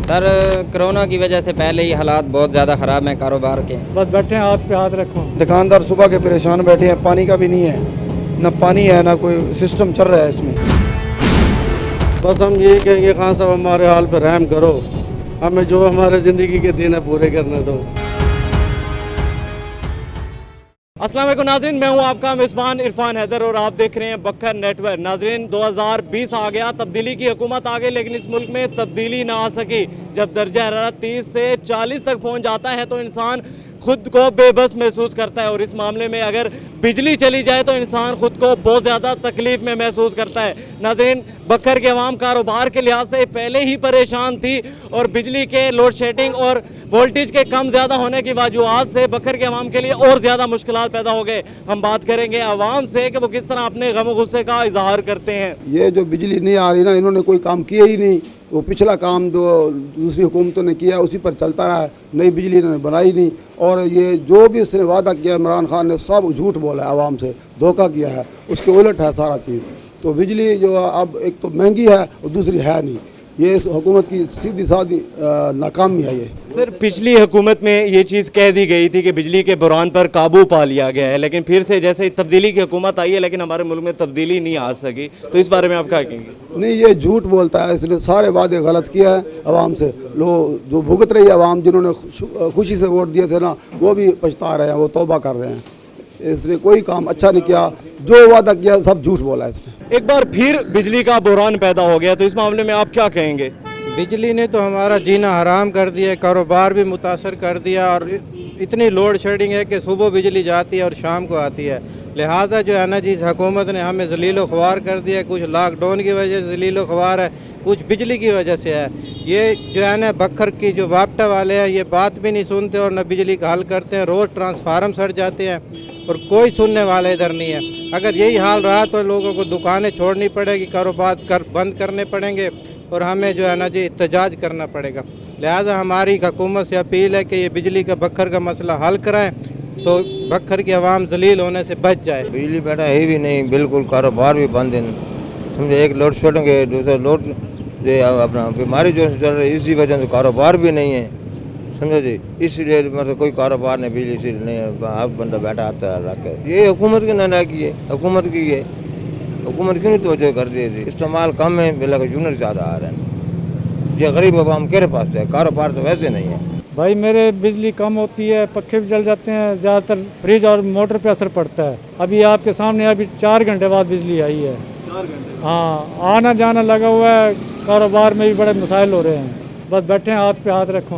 Sir corona की वजह से पहले ही हालात बहुत ज़्यादा ख़राब हैं कारोबार के। बस बैठे हैं, हाथ पे हाथ रखो। दुकानदार सुबह के परेशान बैठे हैं, पानी का भी नहीं है, ना पानी है ना कोई सिस्टम चल रहा है इसमें। बस हम यही कहेंगे खान साहब हमारे हाल पर रहम करो, हमें जो हमारे ज़िंदगी के दिन है पूरे करने दो। अस्सलाम वालेकुम नाज़रीन, मैं हूं आपका मेज़बान इरफान हैदर और आप देख रहे हैं बखर नेटवर्क। नाज़रीन 2020 आ गया, तब्दीली की हुकूमत आ गई, लेकिन इस मुल्क में तब्दीली ना आ सकी। जब दर्जा हरारत 30 से 40 तक पहुंच जाता है तो इंसान खुद को बेबस महसूस करता है, और इस मामले में अगर बिजली चली जाए तो इंसान खुद को बहुत ज़्यादा तकलीफ में महसूस करता है। नाज़रीन बखर के अवाम कारोबार के लिहाज से पहले ही परेशान थी, और बिजली के लोड शेडिंग और वोल्टेज के कम ज़्यादा होने की वजूहत से बखर के अवाम के लिए और ज़्यादा मुश्किलात पैदा हो गए। हम बात करेंगे अवाम से कि वो किस तरह अपने गम गुस्से का इजहार करते हैं। ये जो बिजली नहीं आ रही ना, इन्होंने कोई काम किया ही नहीं। वो पिछला काम जो दूसरी हुकूमतों ने किया उसी पर चलता रहा है, नई बिजली इन्होंने बनाई नहीं। और ये जो भी उसने वादा किया इमरान खान ने सब झूठ बोला है, आवाम से धोखा किया है, उसके उलट है सारा चीज़। तो बिजली जो अब एक तो महंगी है और दूसरी है नहीं, ये इस हुकूमत की सीधी सादी नाकामी है। ये सर पिछली हुकूमत में ये चीज़ कह दी गई थी कि बिजली के बुरान पर काबू पा लिया गया है, लेकिन फिर से जैसे तब्दीली की हुकूमत आई है लेकिन हमारे मुल्क में तब्दीली नहीं आ सकी, तो इस बारे में आप क्या कहेंगे? नहीं, ये झूठ बोलता है, इसने सारे वादे गलत किया है आवाम से। लोग जो भुगत रही है आवाम, जिन्होंने खुशी से वोट दिए थे ना, वो भी पछता रहे हैं, वो तौबा कर रहे हैं। इसने कोई काम अच्छा नहीं किया, जो वादा किया सब झूठ बोला है इसने। एक बार फिर बिजली का बुरान पैदा हो गया, तो इस मामले में आप क्या कहेंगे? बिजली ने तो हमारा जीना हराम कर दिया, कारोबार भी मुतासर कर दिया, और इतनी लोड शेडिंग है कि सुबह बिजली जाती है और शाम को आती है। लिहाजा जो है ना जी, इस हुकूमत ने हमें जलीलो ख्वार कर दिया। कुछ लॉकडाउन की वजह से जलीलो ख्वार है, कुछ बिजली की वजह से है। ये जो है ना बखर की जो वापटा वाले हैं, ये बात भी नहीं सुनते और न बिजली का हल करते हैं। रोज़ ट्रांसफार्मर सड़ जाते हैं और कोई सुनने वाला इधर नहीं है। अगर यही हाल रहा तो लोगों को दुकानें छोड़नी पड़ेगी, कारोबार बंद करने पड़ेंगे और हमें जो है ना जी एहतजाज करना पड़ेगा। लिहाजा हमारी हुकूमत से अपील है कि ये बिजली का बखर का मसला हल कराएं, तो बखर की आवाम जलील होने से बच जाए। बिजली बेटा है भी नहीं, बिल्कुल कारोबार भी बंद है। समझे, एक लोड शेडिंग है, दूसरा लोड अपना बीमारी जो चल रही है, इसी वजह से कारोबार भी नहीं है। समझो जी, इसलिए मतलब कोई कारोबार नहीं, बिजली से नहीं है, आप बंदा बैठा आता है रख के। ये हुकूमत की नालायकी है, हुकूमत की है। हुकूमत क्यों नहीं तवज्जो कर दी थी? इस्तेमाल कम है, बिल्ला का यूनिट ज़्यादा आ रहा है। ये गरीब आवाम के पास है, कारोबार तो वैसे नहीं है। भाई मेरे बिजली कम होती है, पक्खे भी जल जाते हैं, ज़्यादातर फ्रिज और मोटर पे असर पड़ता है। अभी आपके सामने अभी 4 घंटे बाद बिजली आई है। 4 घंटे? हाँ, आना जाना लगा हुआ है, कारोबार में भी बड़े मसाइल हो रहे हैं। बस बैठे हैं, हाथ पे हाथ रखो,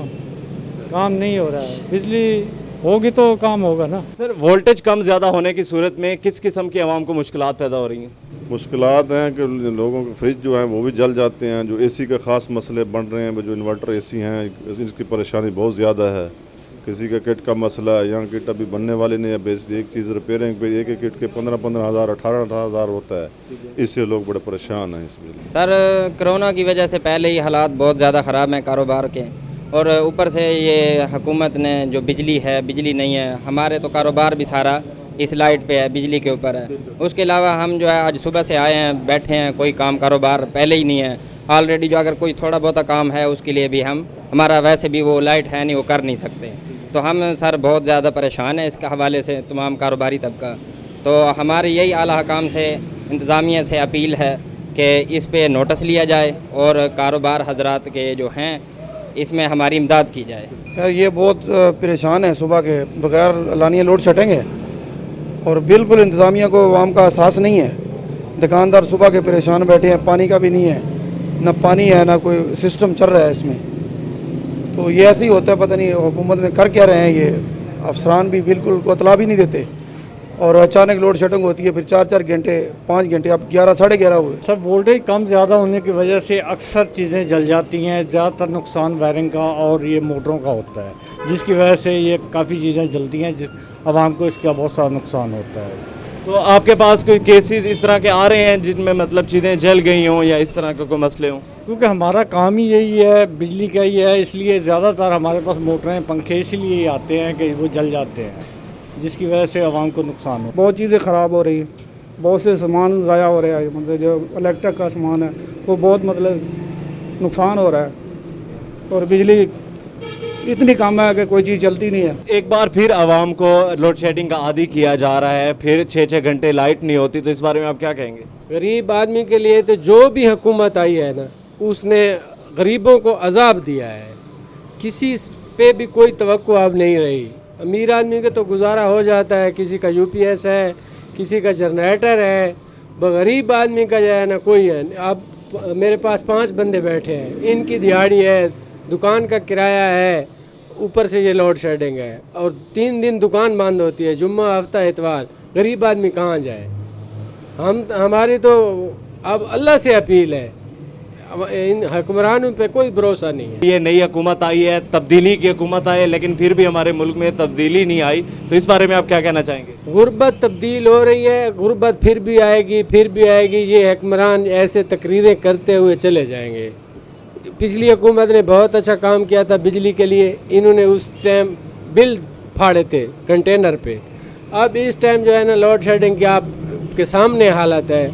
काम नहीं हो रहा है। बिजली होगी तो काम होगा ना। सर वोल्टेज कम ज़्यादा होने की सूरत में किस किस्म की आवाम को मुश्किलात पैदा हो रही हैं? मुश्किलात हैं कि लोगों के फ्रिज जो हैं वो भी जल जाते हैं, जो एसी के ख़ास मसले बन रहे हैं, जो इन्वर्टर एसी हैं इसकी परेशानी बहुत ज़्यादा है। किसी का किट का मसला है, यहाँ किट अभी बनने वाले नहीं है, बेस एक चीज़ रिपेयरिंग पे एक एक किट के 15-15 हज़ार 18 हज़ार होता है, इससे लोग बड़े परेशान हैं इसमें। सर कोरोना की वजह से पहले ही हालात बहुत ज़्यादा ख़राब हैं कारोबार के, और ऊपर से ये हुकूमत ने जो बिजली है, बिजली नहीं है। हमारे तो कारोबार भी सारा इस लाइट पे है, बिजली के ऊपर है। उसके अलावा हम जो है आज सुबह से आए हैं, बैठे हैं, कोई काम कारोबार पहले ही नहीं है। ऑलरेडी जो अगर कोई थोड़ा बहुत काम है उसके लिए भी हमारा वैसे भी वो लाइट है नहीं, वो कर नहीं सकते। तो हम सर बहुत ज़्यादा परेशान हैं इसके हवाले से, तमाम कारोबारी तबका। तो हमारी यही आला हकाम से, इंतज़ामिया से अपील है कि इस पर नोटिस लिया जाए और कारोबार हजरात के जो हैं इसमें हमारी इमदाद की जाए। यार ये बहुत परेशान है, सुबह के बगैर लानियाँ लोड छटेंगे और बिल्कुल इंतज़ामिया को आवाम का एहसास नहीं है। दुकानदार सुबह के परेशान बैठे हैं, पानी का भी नहीं है, ना पानी है ना कोई सिस्टम चल रहा है इसमें। तो ये ऐसे ही होता है, पता नहीं हुकूमत में कर क्या रहे हैं ये अफसरान भी बिल्कुल को इतला भी नहीं देते। और अचानक लोड शेडिंग होती है, फिर 4-4 घंटे 5 घंटे, अब 11 साढ़े 11 हुए। सब वोल्टेज कम ज़्यादा होने की वजह से अक्सर चीज़ें जल जाती हैं। ज़्यादातर नुकसान वायरिंग का और ये मोटरों का होता है, जिसकी वजह से ये काफ़ी चीज़ें जलती हैं, जिस आवाम को इसका बहुत सारा नुकसान होता है। तो आपके पास कोई केसेस इस तरह के आ रहे हैं जिनमें मतलब चीज़ें जल गई हों या इस तरह के कोई मसले हों? क्योंकि हमारा काम ही यही है, बिजली का ही है, इसलिए ज़्यादातर हमारे पास मोटरें पंखे इसलिए आते हैं कि वो जल जाते हैं, जिसकी वजह से आवाम को नुकसान हो। बहुत चीज़ें ख़राब हो रही हैं, बहुत से सामान ज़ाया हो रहा है। मतलब जो इलेक्ट्रिक का सामान है वो बहुत मतलब नुकसान हो रहा है। और बिजली इतनी कम है कि कोई चीज़ चलती नहीं है। एक बार फिर आवाम को लोड शेडिंग का आदी किया जा रहा है, फिर 6-6 घंटे लाइट नहीं होती, तो इस बारे में आप क्या कहेंगे? गरीब आदमी के लिए तो जो भी हुकूमत आई है ना, उसने गरीबों को अजाब दिया है। किसी पे भी कोई तवक्को अब नहीं रही। अमीर आदमी का तो गुजारा हो जाता है, किसी का यूपीएस है, किसी का जनरेटर है, गरीब आदमी का जो है ना कोई है। अब मेरे पास 5 बंदे बैठे हैं, इनकी दिहाड़ी है, दुकान का किराया है, ऊपर से ये लोड शेडिंग है और 3 दिन दुकान बंद होती है, जुम्मा हफ्ता इतवार। गरीब आदमी कहाँ जाए? हमारी तो अब अल्लाह से अपील है, अब इन हुक्मरानों पे कोई भरोसा नहीं है। ये नई हुकूमत आई है, तब्दीली की हुकूमत आई है, लेकिन फिर भी हमारे मुल्क में तब्दीली नहीं आई, तो इस बारे में आप क्या कहना चाहेंगे? गुर्बत तब्दील हो रही है, गुर्बत फिर भी आएगी, फिर भी आएगी। ये हुक्मरान ऐसे तकरीरें करते हुए चले जाएंगे। पिछली हुकूमत ने बहुत अच्छा काम किया था बिजली के लिए, इन्होंने उस टाइम बिल फाड़े थे कंटेनर पे। अब इस टाइम जो है ना लोड शेडिंग की आपके सामने हालत है,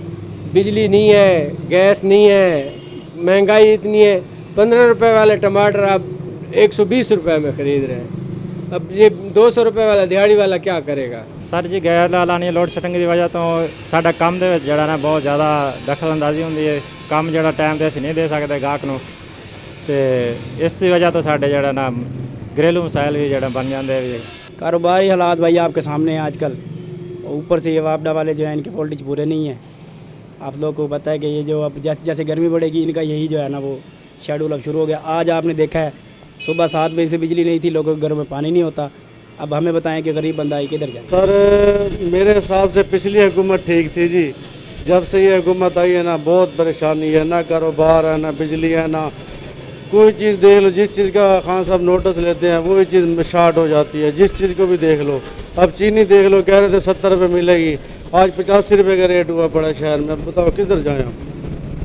बिजली नहीं है, गैस नहीं है, महंगाई इतनी है। 15 रुपए वाले टमाटर आप 120 रुपए में ख़रीद रहे हैं। अब ये 200 रुपए वाला दिहाड़ी वाला क्या करेगा? सर जी गैर लानी लोड शेडिंग की वजह तो साडा काम दे विच जिहड़ा ना बहुत ज़्यादा दखल अंदाजी होंदी है। काम जिहड़ा टाइम ते असीं नहीं दे सकते गाहक नूं, ते इस दी वजह तो साडे जिहड़ा ना घरेलू मसाइल भी जिहड़ा बन जाते हैं। कारोबारी हालात भाई आपके सामने हैं आजकल। ऊपर से ये वापडा वाले जो है इनके वोल्टेज पूरे नहीं है। आप लोग को पता है कि ये जो अब जैसे जैसे गर्मी बढ़ेगी इनका यही जो है ना वो शेड्यूल अब शुरू हो गया। आज आपने देखा है सुबह 7 बजे से बिजली नहीं थी, लोगों के घरों में पानी नहीं होता। अब हमें बताएं कि गरीब बंदा है किधर जाए? सर मेरे हिसाब से पिछली हुकूमत ठीक थी जी। जब से ये हुकूमत आई है ना बहुत परेशानी है, ना कारोबार है, ना बिजली है, ना कोई चीज़ देख लो। जिस चीज़ का खान साहब नोटिस लेते हैं वही चीज़ शार्ट हो जाती है। जिस चीज़ को भी देख लो, अब चीनी देख लो, कह रहे थे 70 रुपये मिलेगी, आज 85 रुपये का रेट हुआ पड़ा शहर में। अब बताओ किधर जाएँ हम?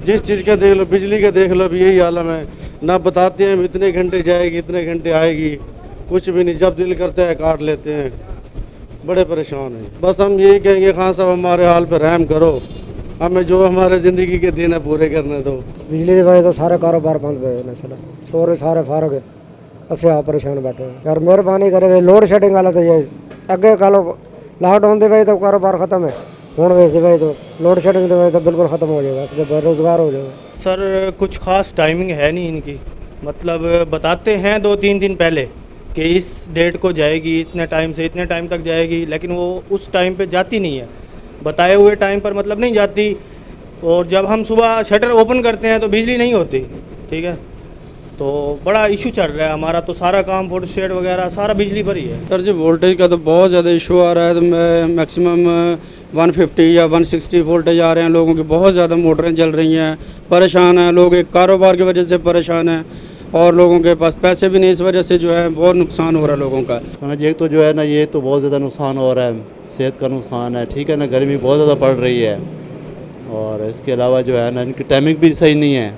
जिस चीज़ का देख लो, बिजली का देख लो, अब यही आलम है। ना बताते हैं इतने घंटे जाएगी, इतने घंटे आएगी, कुछ भी नहीं। जब दिल करता है काट लेते हैं। बड़े परेशान हैं। बस हम यही कहेंगे खान साहब हमारे हाल पर रहम करो, हमें जो हमारे ज़िंदगी के दिन है पूरे करने दो। बिजली की वजह तो सारे कारोबार बंद हुए हैं, सोरे सारे फारग है, असं आप परेशान बैठे हैं। यार मेहरबानी करे, लोड शेडिंग वाला तो ये अगे कलो लॉकडाउन की वजह तो कारोबार खत्म है, हूँ वैसे वजह तो लोड शेडिंग की वजह तो बिल्कुल ख़त्म हो जाएगा, बेरोजगार हो जाएगा। सर कुछ ख़ास टाइमिंग है नहीं इनकी, मतलब बताते हैं 2-3 दिन पहले कि इस डेट को जाएगी, इतने टाइम से इतने टाइम तक जाएगी, लेकिन वो उस टाइम पे जाती नहीं है, बताए हुए टाइम पर मतलब नहीं जाती। और जब हम सुबह शटर ओपन करते हैं तो बिजली नहीं होती, ठीक है, तो बड़ा इशू चल रहा है हमारा। तो सारा काम फोटोस्टेट वगैरह सारा बिजली पर ही है। सर जी वोल्टेज का तो बहुत ज़्यादा इशू आ रहा है, तो मैक्सिमम 150 या 160 वोल्टेज आ रहे हैं। लोगों की बहुत ज़्यादा मोटरें जल रही हैं, परेशान हैं लोग, एक कारोबार की वजह से परेशान हैं और लोगों के पास पैसे भी नहीं, इस वजह से जो है बहुत नुकसान हो रहा है लोगों का। ना जी एक तो जो है ना ये तो बहुत ज़्यादा नुकसान हो रहा है, सेहत का नुकसान है, ठीक है ना, गर्मी बहुत ज़्यादा पड़ रही है, और इसके अलावा जो है ना इनकी टाइमिंग भी सही नहीं है,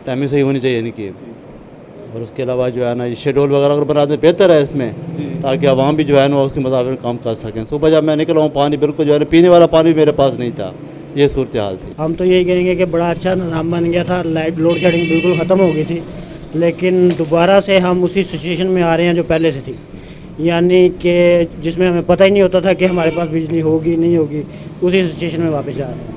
टाइमिंग सही होनी चाहिए इनकी। और उसके अलावा जो है ना शेड्यूल वगैरह अगर बना दे बेहतर है इसमें, ताकि आवाम भी जो है ना उसके मुताबिक काम कर सकें। सुबह जब मैं निकला हूँ पानी बिल्कुल जो है ना पीने वाला पानी भी मेरे पास नहीं था, ये सूरत हाल थी। हम तो यही कहेंगे कि बड़ा अच्छा निज़ाम बन गया था, लाइट लोड शेडिंग बिल्कुल ख़त्म हो गई थी, लेकिन दोबारा से हम उसी सिचुएशन में आ रहे हैं जो पहले से थी, यानी कि जिसमें हमें पता ही नहीं होता था कि हमारे पास बिजली होगी नहीं होगी, उसी सिचुएशन में वापस आ रहे हैं,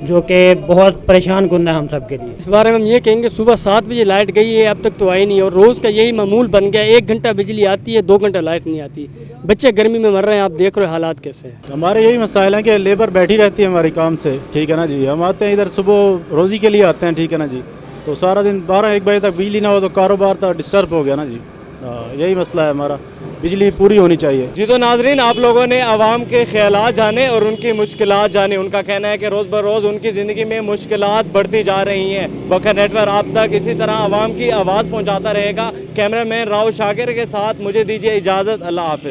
जो कि बहुत परेशान कुन है हम सब के लिए। इस बारे में हम ये कहेंगे सुबह 7 बजे लाइट गई है, अब तक तो आई नहीं, और रोज़ का यही मामूल बन गया। 1 घंटा बिजली आती है, 2 घंटा लाइट नहीं आती, बच्चे गर्मी में मर रहे हैं। आप देख रहे हो हालात कैसे हैं। हमारे यही मसाइल हैं कि लेबर बैठी रहती है हमारे काम से, ठीक है ना जी। हम आते हैं इधर सुबह रोज़ी के लिए आते हैं, ठीक है ना जी, तो सारा दिन 12-1 बजे तक बिजली ना हो तो कारोबार तो डिस्टर्ब हो गया ना जी। यही मसला है हमारा, बिजली पूरी होनी चाहिए जी। तो नाजरीन आप लोगों ने आवाम के ख्यालात जाने और उनकी मुश्किलात जाने। उनका कहना है कि रोज़ बरोज़ उनकी ज़िंदगी में मुश्किलात बढ़ती जा रही हैं। बखर नेटवर्क आप तक इसी तरह आवाम की आवाज़ पहुँचाता रहेगा। कैमरामैन राव शाकिर के साथ मुझे दीजिए इजाज़त। अल्लाह हाफ़िज़।